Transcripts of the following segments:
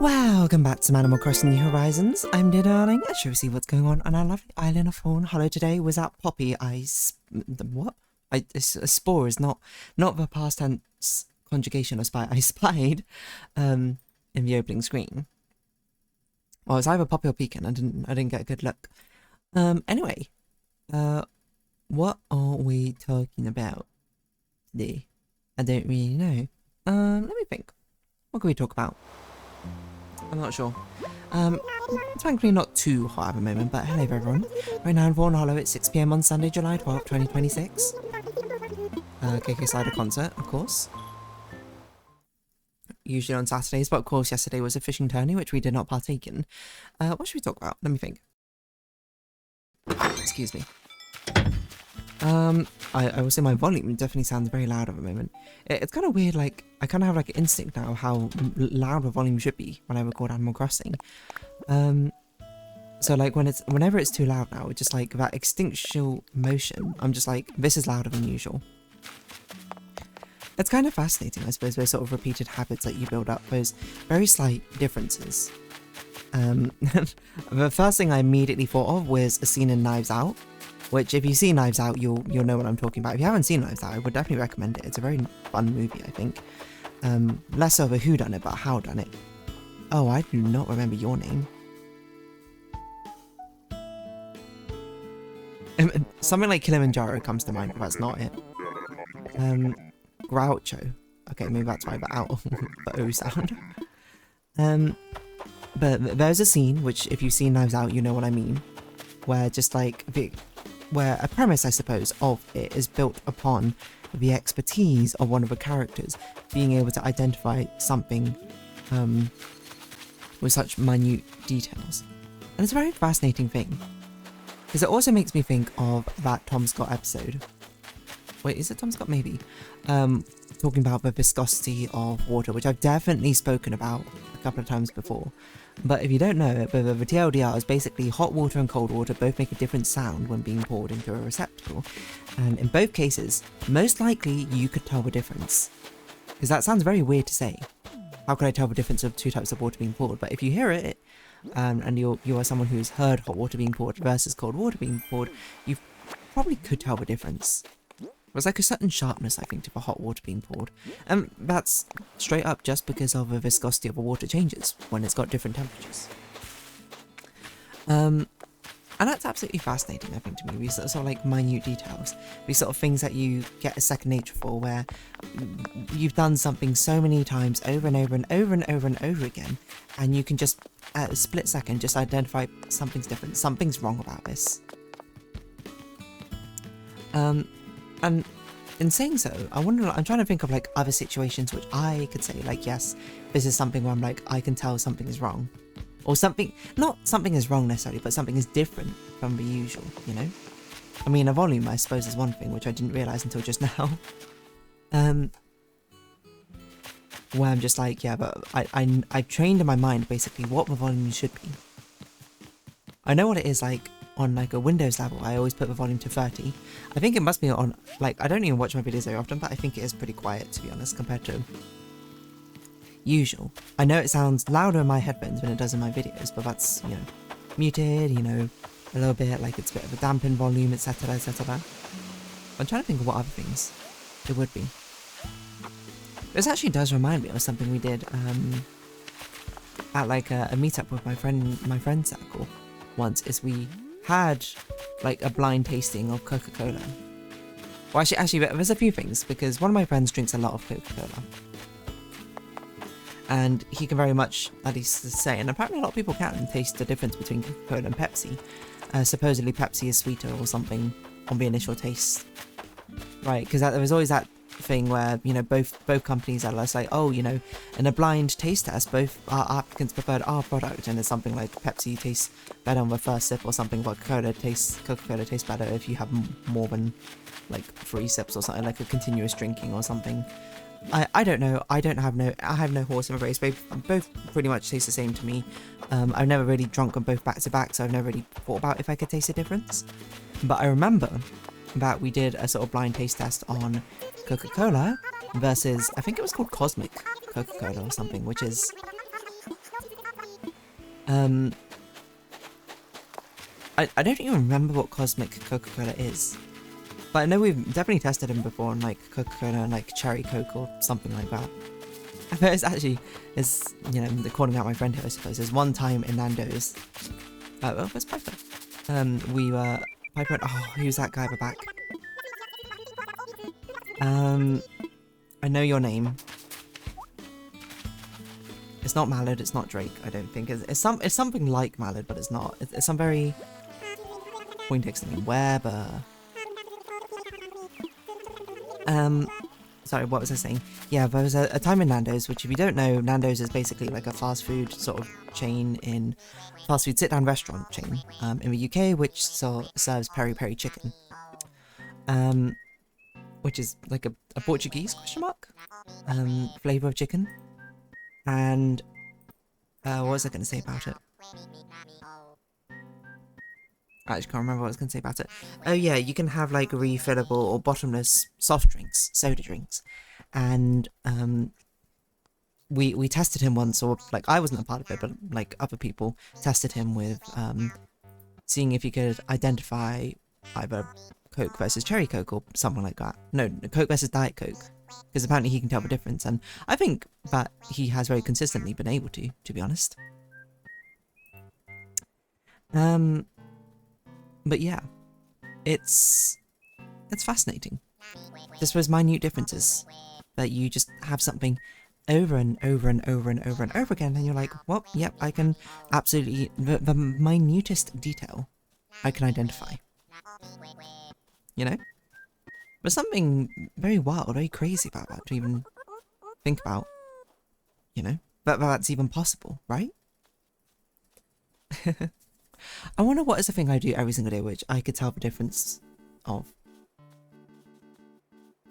Welcome back to Animal Crossing New Horizons. I'm Darling. Let's show see what's going on our lovely island of Fawnhallow today. Was that poppy? What? It's a spore is not the past tense conjugation of spy. I spied in the opening screen. Well, it's either poppy or pecan. I didn't get a good look. Anyway, what are we talking about today? I don't really know. Let me think. What can we talk about? I'm not sure. Thankfully not too hot at the moment, but hello everyone. Right now in Fawnhallow at 6 PM on Sunday, July 12th, 2026. KK Slider concert, of course. Usually on Saturdays, but of course yesterday was a fishing tourney, which we did not partake in. What should we talk about? Let me think. Excuse me. I will say my volume definitely sounds very loud at the moment. It's kind of weird, like, I kind of have like an instinct now how loud the volume should be when I record Animal Crossing. So like whenever it's too loud now, it's just like that instinctual motion, I'm just like, this is louder than usual. It's kind of fascinating, I suppose, those sort of repeated habits that you build up, those very slight differences. The first thing I immediately thought of was a scene in Knives Out, which if you see Knives Out, you'll know what I'm talking about. If you haven't seen Knives Out, I would definitely recommend it. It's a very fun movie, I think. Less of a whodunit, but a howdunit. Oh, I do not remember your name. Something like Kilimanjaro comes to mind, but that's not it. Groucho. Okay, maybe that's why the out the O sound. But there's a scene, which if you've seen Knives Out, you know what I mean, where just like where a premise, I suppose, of it is built upon the expertise of one of the characters being able to identify something with such minute details. And it's a very fascinating thing, because it also makes me think of that Tom Scott episode. Wait, is it Tom Scott? Maybe. Talking about the viscosity of water, which I've definitely spoken about a couple of times before. But if you don't know it, the TLDR is basically hot water and cold water both make a different sound when being poured into a receptacle. And in both cases, most likely you could tell the difference. Because that sounds very weird to say. How could I tell the difference of two types of water being poured? But if you hear it, and you are someone who's heard hot water being poured versus cold water being poured, you probably could tell the difference. There's like a certain sharpness, I think, to the hot water being poured. And that's straight up just because of the viscosity of the water changes when it's got different temperatures. And that's absolutely fascinating, I think, to me. These sort of like minute details. These sort of things that you get a second nature for, where you've done something so many times over and over and over and over and over again, and you can just, at a split second, just identify something's different. Something's wrong about this. And in saying so, I'm trying to think of like other situations which I could say like, yes, this is something where I'm like, I can tell something is wrong. Or something, not something is wrong necessarily, but something is different from the usual, you know? I mean, a volume, I suppose, is one thing, which I didn't realise until just now. Where I'm just like, yeah, but I trained in my mind, basically, what the volume should be. I know what it is like on like a Windows level. I always put the volume to 30. I think it must be on, like, I don't even watch my videos very often, but I think it is pretty quiet, to be honest, compared to usual. I know it sounds louder in my headphones than it does in my videos, but that's, you know, muted, you know, a little bit, like it's a bit of a dampened volume, etc, etc. I'm trying to think of what other things it would be. This actually does remind me of something we did at like a meetup with my friend circle once, is we had like a blind tasting of Coca-Cola. Well, actually, there's a few things, because one of my friends drinks a lot of Coca-Cola. And he can very much, at least say, and apparently a lot of people can taste the difference between Coca-Cola and Pepsi. Supposedly Pepsi is sweeter or something on the initial taste. Right, because there was always that thing where, you know, both companies are just like, oh, you know, in a blind taste test, both our applicants preferred our product, and it's something like Pepsi tastes better on the first sip or something, but Coca-Cola tastes better if you have more than like 3 sips or something, like a continuous drinking or something. I don't know. I have no horse in the race. Both pretty much taste the same to me. I've never really drunk them both back to back, so I've never really thought about if I could taste a difference. But I remember that we did a sort of blind taste test on Coca-Cola versus, I think it was called Cosmic Coca-Cola or something, which is I don't even remember what cosmic Coca-Cola is. But I know we've definitely tested him before on like Coca-Cola and like Cherry Coke or something like that. But it's actually, you know, calling out my friend here, I suppose. There's one time in Nando's. Oh, where's Piper? We were, Piper, oh, who's that guy at the back? I know your name. It's not Mallard, it's not Drake, I don't think. It's something like Mallard, but it's not. It's some very Poindexter name. Weber. Sorry, what was I saying? Yeah, there was a time in Nando's, which if you don't know, Nando's is basically like a fast food sort of chain in, fast food sit-down restaurant chain in the UK, which serves peri-peri chicken. Which is like a Portuguese question mark flavour of chicken. And what was I going to say about it? I just can't remember what I was going to say about it. Oh yeah, you can have like refillable or bottomless soft drinks, soda drinks. And we tested him once, or like I wasn't a part of it, but like other people tested him with seeing if he could identify either Coke versus Cherry Coke or something like that. No, Coke versus Diet Coke. Because apparently he can tell the difference, and I think that he has very consistently been able to be honest. But yeah, it's fascinating. Just those minute differences that you just have something over and over and over and over and over again, and you're like, well, yep, I can absolutely, the minutest detail I can identify. You know? There's something very wild, very crazy about that to even think about. You know? That's even possible, right? I wonder what is the thing I do every single day which I could tell the difference of.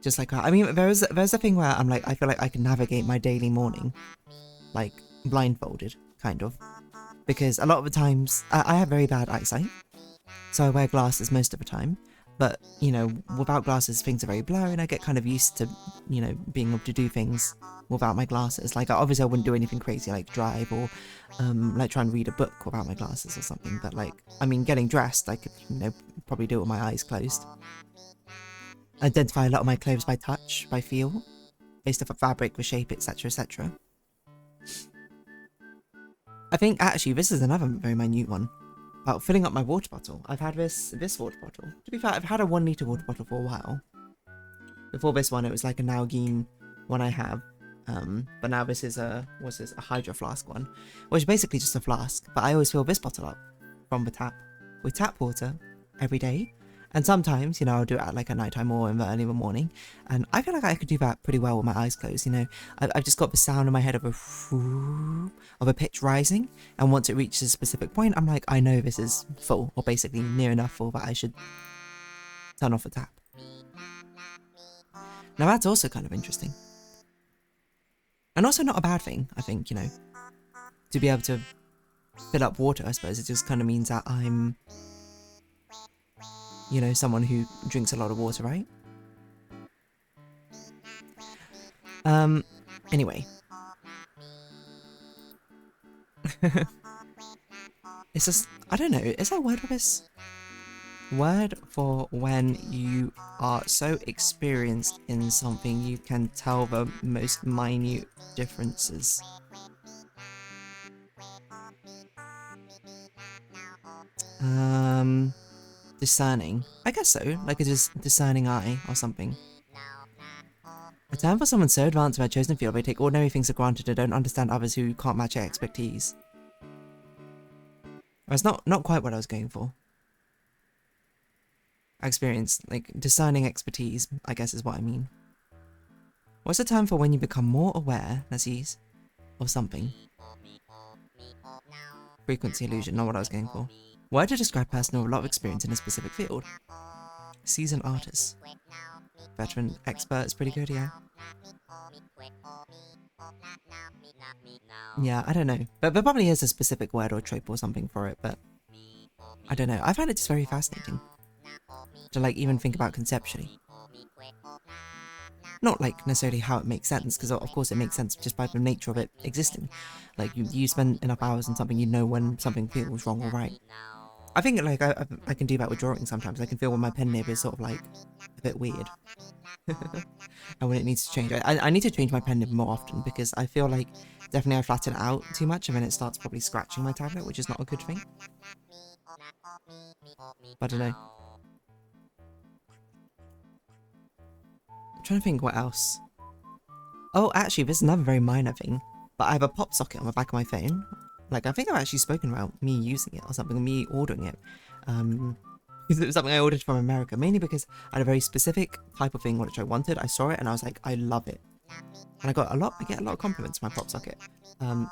Just like that. I mean, there's a thing where I'm like, I feel like I can navigate my daily morning, like blindfolded, kind of. Because a lot of the times, I have very bad eyesight, so I wear glasses most of the time. But, you know, without glasses, things are very blurry, and I get kind of used to, you know, being able to do things without my glasses. Like, obviously I wouldn't do anything crazy like drive or, like, try and read a book without my glasses or something. But, like, I mean, getting dressed, I could, you know, probably do it with my eyes closed. Identify a lot of my clothes by touch, by feel, based off of fabric, the shape, etc., etc. I think, actually, this is another very minute one. About filling up my water bottle. I've had this water bottle. To be fair, I've had a 1 litre water bottle for a while. Before this one, it was like a Nalgene one I have. But now this is a Hydro Flask one. Which is basically just a flask. But I always fill this bottle up from the tap. With tap water every day. And sometimes, you know, I'll do it at like a nighttime or in the early morning. And I feel like I could do that pretty well with my eyes closed, you know. I've just got the sound in my head of a pitch rising. And once it reaches a specific point, I'm like, I know this is full, or basically near enough full that I should turn off the tap. Now that's also kind of interesting. And also not a bad thing, I think, you know. To be able to fill up water, I suppose. It just kind of means that I'm, you know, someone who drinks a lot of water, right? Anyway. It's just, I don't know, is there a word for this? Word for when you are so experienced in something you can tell the most minute differences. Discerning. I guess so, like a discerning eye or something. A term for someone so advanced in their chosen field they take ordinary things for granted and don't understand others who can't match their expertise. That's not quite what I was going for. Experience, like discerning expertise, I guess is what I mean. What's the term for when you become more aware, Nazis, of something? Frequency illusion, not what I was going for. Word to describe a person with a lot of experience in a specific field. Seasoned artist. Veteran expert is pretty good, yeah. Yeah, I don't know. But there probably is a specific word or trope or something for it, but I don't know. I find it just very fascinating to like even think about conceptually. Not like necessarily how it makes sense, because of course it makes sense just by the nature of it existing. Like you spend enough hours on something, you know when something feels wrong or right. I think like I can do that with drawing sometimes. I can feel when my pen nib is sort of like a bit weird. And when it needs to change. I need to change my pen nib more often, because I feel like definitely I flatten it out too much and then it starts probably scratching my tablet, which is not a good thing. But I don't know. I'm trying to think what else. Oh, actually, this is another very minor thing, but I have a pop socket on the back of my phone. Like, I think I've actually spoken about me using it or something, me ordering it. It was something I ordered from America, mainly because I had a very specific type of thing which I wanted. I saw it and I was like, I love it. And I get a lot of compliments for my pop socket.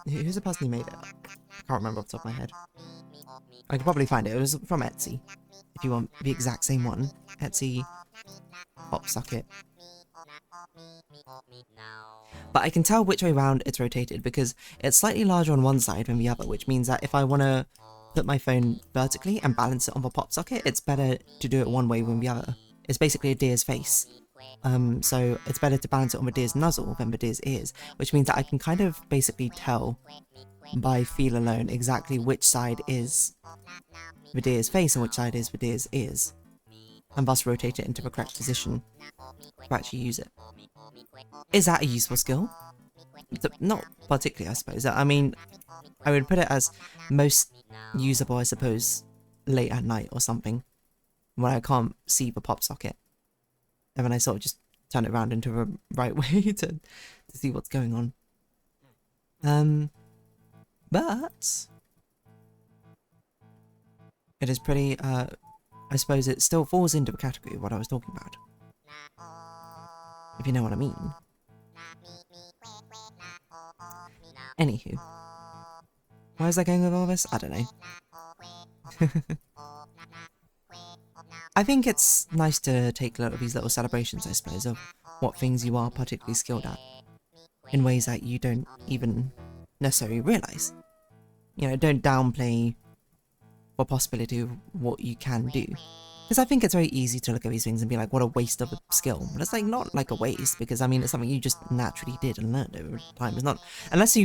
Who's the person who made it? I can't remember off the top of my head. I could probably find it. It was from Etsy. If you want the exact same one. Etsy pop socket. But I can tell which way round it's rotated, because it's slightly larger on one side than the other, which means that if I want to put my phone vertically and balance it on the pop socket, it's better to do it one way than the other. It's basically a deer's face. So it's better to balance it on the deer's nozzle than the deer's ears, which means that I can kind of basically tell by feel alone exactly which side is the deer's face and which side is the deer's ears, and thus rotate it into the correct position to actually use it. Is that a useful skill? Not particularly, I suppose. I mean, I would put it as most usable, I suppose, late at night or something, when I can't see the pop socket. And then I sort of just turn it around into the right way to see what's going on. But it is pretty, I suppose it still falls into the category of what I was talking about. If you know what I mean. Anywho. Why is that going with all this? I don't know. I think it's nice to take a lot of these little celebrations, I suppose, of what things you are particularly skilled at, in ways that you don't even necessarily realise. You know, don't downplay the possibility of what you can do. Because I think it's very easy to look at these things and be like, what a waste of a skill. But it's like, not like a waste, because I mean, it's something you just naturally did and learned over time. It's not, unless,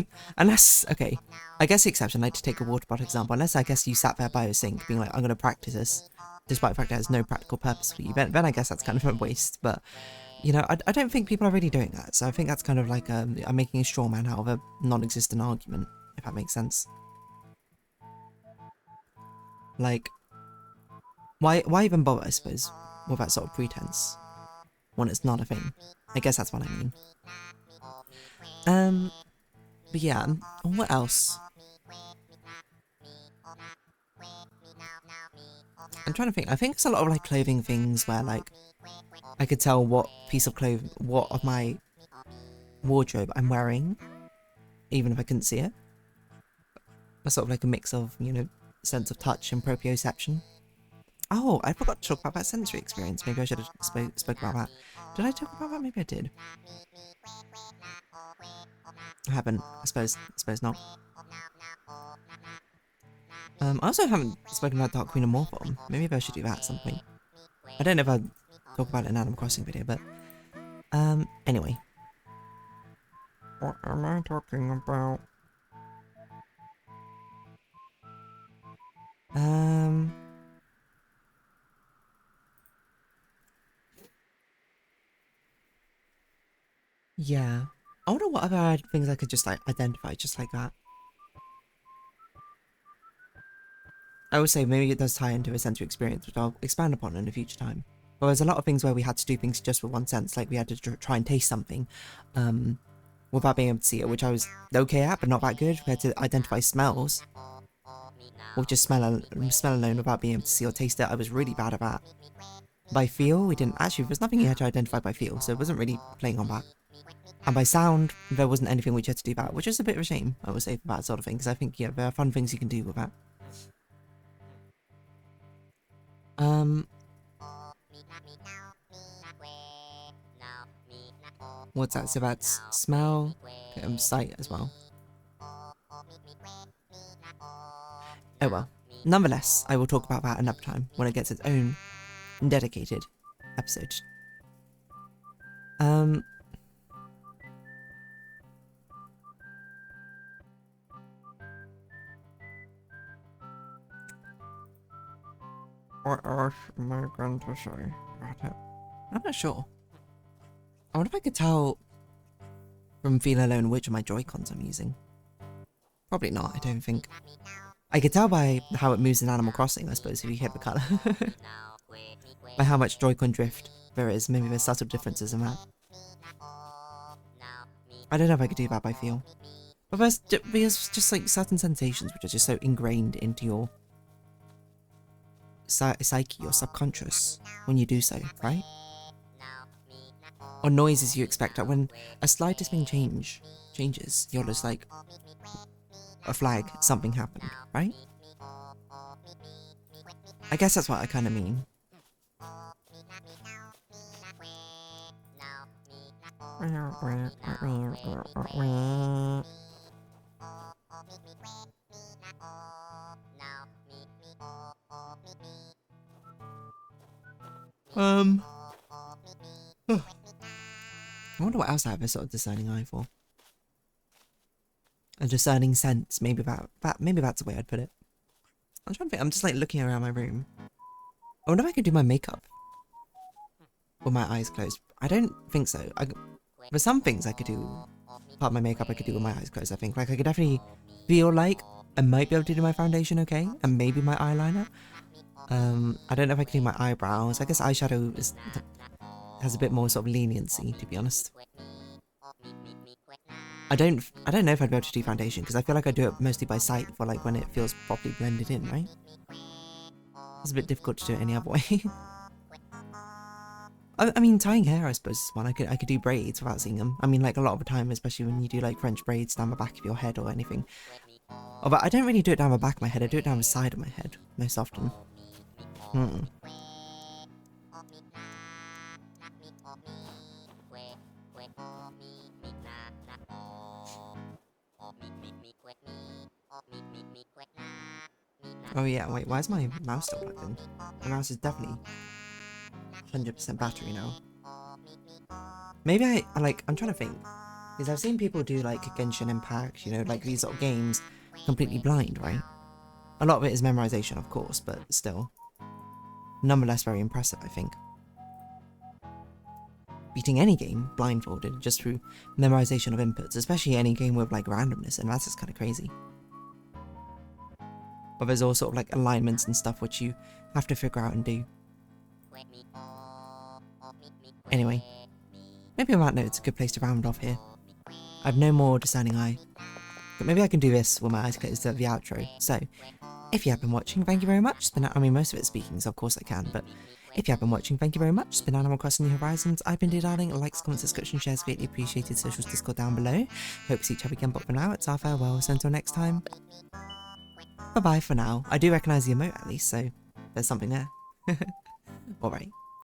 okay, I guess the exception, like to take a water bottle example, unless I guess you sat there by a sink being like, I'm going to practice this, despite the fact it has no practical purpose for you, then I guess that's kind of a waste. But, you know, I don't think people are really doing that. So I think that's kind of like, I'm making a straw man out of a non-existent argument, if that makes sense. Like, why even bother, I suppose, with that sort of pretense, when it's not a thing? I guess that's what I mean. But yeah, what else? I'm trying to think. I think it's a lot of like clothing things where like I could tell what piece of clothing, what of my wardrobe I'm wearing, even if I couldn't see it. It's sort of like a mix of, you know, sense of touch and proprioception. Oh, I forgot to talk about that sensory experience. Maybe I should have spoke about that. Did I talk about that? Maybe I did. I haven't. I suppose not. I also haven't spoken about Dark Queen and Morphle. Maybe I should do that at some point. I don't know if I'd talk about it in an Animal Crossing video, but anyway. What am I talking about? Yeah. I wonder what other things I could just like identify just like that. I would say maybe it does tie into a sensory experience, which I'll expand upon in a future time. But there's a lot of things where we had to do things just with one sense, like we had to try and taste something, without being able to see it, which I was okay at, but not that good. We had to identify smells, or just smell alone without being able to see or taste it. I was really bad at that. By feel, we didn't actually. There's nothing you had to identify by feel, so it wasn't really playing on that. And by sound, there wasn't anything which you had to do that, which is a bit of a shame, I would say, for that sort of thing, because I think, yeah, there are fun things you can do with that. What's that? So that's smell, sight as well. Oh well. Nonetheless, I will talk about that another time, when it gets its own dedicated episode. What else am I going to say about it? I'm not sure. I wonder if I could tell from Fawnhallow which of my Joy-Cons I'm using. Probably not, I don't think. I could tell by how it moves in Animal Crossing, I suppose, if you hit the colour. By how much Joy-Con drift there is, maybe there's subtle differences in that. I don't know if I could do that by feel. But there's just like certain sensations which are just so ingrained into your psyche, your subconscious, when you do so, right? Or noises you expect, like when a slightest thing changes, you're just like, a flag, something happened, right? I guess that's what I kind of mean. I wonder what else I have a sort of discerning eye for. A discerning sense, maybe maybe that's the way I'd put it. I'm trying to think, I'm just like looking around my room. I wonder if I could do my makeup with my eyes closed. I don't think so. For some things I could do, part of my makeup I could do with my eyes closed, I think. Like I could definitely feel like I might be able to do my foundation okay, and maybe my eyeliner. I don't know if I can do my eyebrows. I guess eyeshadow has a bit more sort of leniency, to be honest. I don't know if I'd be able to do foundation, because I feel like I do it mostly by sight for like when it feels properly blended in, right? It's a bit difficult to do it any other way. I mean, tying hair, I suppose, is one. I could do braids without seeing them. I mean, like a lot of the time, especially when you do like French braids down the back of your head or anything. Oh, but I don't really do it down the back of my head. I do it down the side of my head most often. Oh yeah, wait, why is my mouse still plugged in? My mouse is definitely 100% battery now. Maybe I'm trying to think. Because I've seen people do like Genshin Impact, you know, like these sort of games completely blind, right? A lot of it is memorization, of course, but still. Nonetheless very impressive, I think. Beating any game blindfolded just through memorization of inputs, especially any game with like randomness, and that's just kind of crazy. But there's all sort of like alignments and stuff which you have to figure out and do. Anyway, maybe on that note it's a good place to round off here. I have no more discerning eye, but maybe I can do this with my eyes closed at the outro. So, if you have been watching, thank you very much. I mean, most of it's speaking, so of course I can, but if you have been watching, thank you very much. It's been Animal Crossing New Horizons. I've been Darling. Likes, comments, subscription, shares, greatly appreciated. Socials, Discord down below. Hope to see each other again, but for now, it's our farewell. So until next time, bye-bye for now. I do recognise the emote at least, so there's something there. Alright.